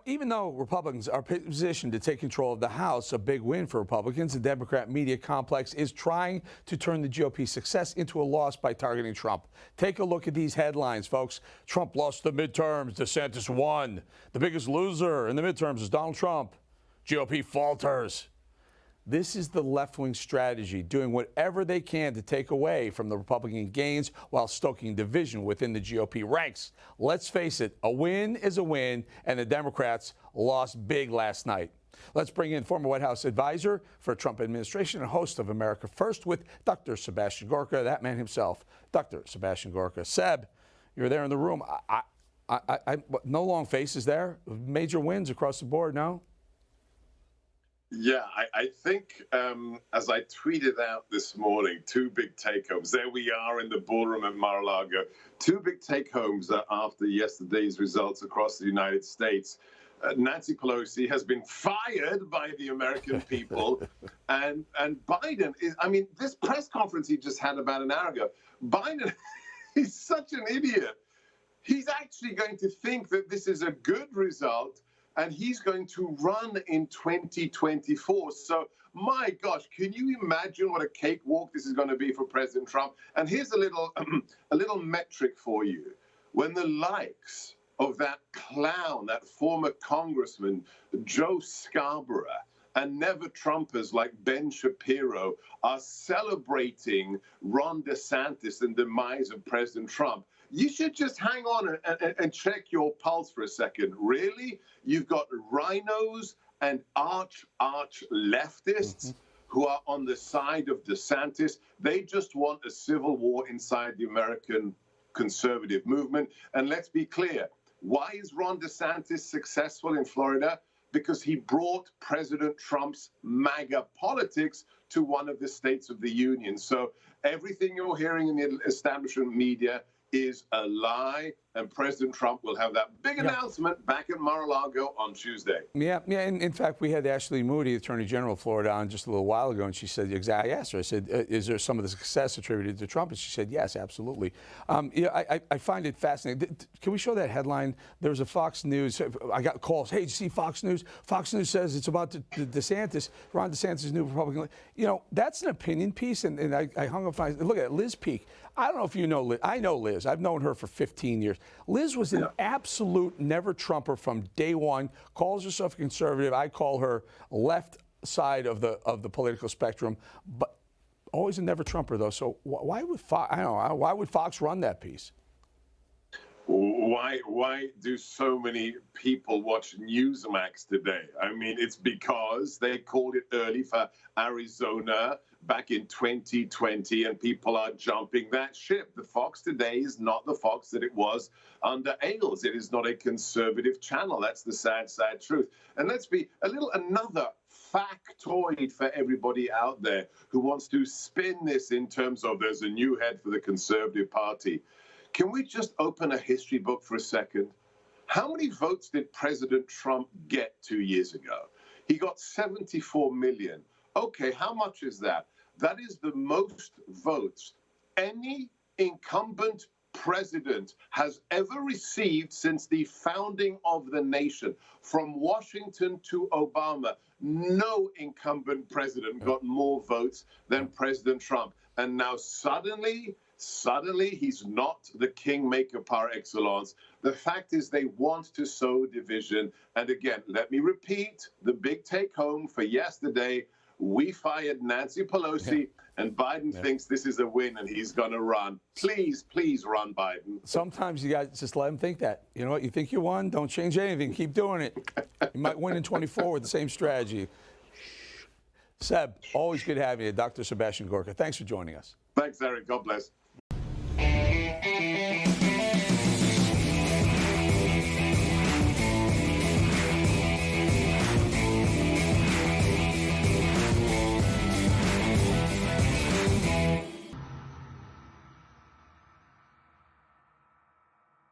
Even though Republicans are positioned to take control of the House, a big win for Republicans, the Democrat media complex is trying to turn the GOP's success into a loss by targeting Trump. Take a look at these headlines, folks. Trump lost the midterms. DeSantis won. The biggest loser in the midterms is Donald Trump. GOP falters. This is the left-wing strategy, doing whatever they can to take away from the Republican gains while stoking division within the GOP ranks. Let's face it, a win is a win, and the Democrats lost big last night. Let's bring in former White House advisor for Trump administration and host of America First with Dr. Sebastian Gorka, that man himself, Dr. Sebastian Gorka. Seb, you're there in the room. No long faces there. Major wins across the board, no? Yeah, I think, as I tweeted out this morning, two big take-homes. There we are in the ballroom at Mar-a-Lago. Two big take-homes after yesterday's results across the United States. Nancy Pelosi has been fired by the American people. and Biden is, I mean, this press conference he just had about an hour ago, Biden, he's such an idiot. He's actually going to think that this is a good result, and he's going to run in 2024. So, my gosh, can you imagine what a cakewalk this is going to be for President Trump? And here's a little metric for you. When the likes of that clown, that former congressman, Joe Scarborough, and never-Trumpers like Ben Shapiro are celebrating Ron DeSantis and the demise of President Trump, you should just hang on and check your pulse for a second. Really? You've got rhinos and arch leftists who are on the side of DeSantis. They just want a civil war inside the American conservative movement. And let's be clear, why is Ron DeSantis successful in Florida? Because he brought President Trump's MAGA politics to one of the states of the union. So everything you're hearing in the establishment media is a lie, and President Trump will have that big announcement back at Mar-a-Lago on Tuesday. Yeah. In fact, we had Ashley Moody, Attorney General of Florida, on just a little while ago, and she said, exactly, I asked her, I said, is there some of the success attributed to Trump? And she said, yes, absolutely. I find it fascinating. Can we show that headline? There was a Fox News, I got calls, hey, did you see Fox News? Fox News says it's about DeSantis, Ron DeSantis' new Republican. That's an opinion piece, and I hung up on, look at it, Liz Peek. I don't know if you know Liz. I know Liz. I've known her for 15 years. Liz was an absolute never-Trumper from day one, calls herself a conservative. I call her left side of the political spectrum, but always a never-Trumper, though. So why would Fox, I don't know, why would Fox run that piece? Why do so many people watch Newsmax today? I mean, it's because they called it early for Arizona back in 2020, and people are jumping that ship. The Fox today is not the Fox that it was under Ailes. It is not a conservative channel. That's the sad, sad truth. And let's be another factoid for everybody out there who wants to spin this in terms of there's a new head for the Conservative Party. Can we just open a history book for a second? How many votes did President Trump get 2 years ago? He got 74 million. Okay, how much is that? That is the most votes any incumbent president has ever received since the founding of the nation. From Washington to Obama, no incumbent president got more votes than President Trump. And now suddenly he's not the kingmaker par excellence. The fact is they want to sow division. And again, let me repeat the big take home for yesterday. We fired Nancy Pelosi, and Biden thinks this is a win, and he's going to run. Please, please run, Biden. Sometimes you got to just let him think that. You know what? You think you won? Don't change anything. Keep doing it. You might win in 24 with the same strategy. Seb, always good having you. Dr. Sebastian Gorka, thanks for joining us. Thanks, Eric. God bless.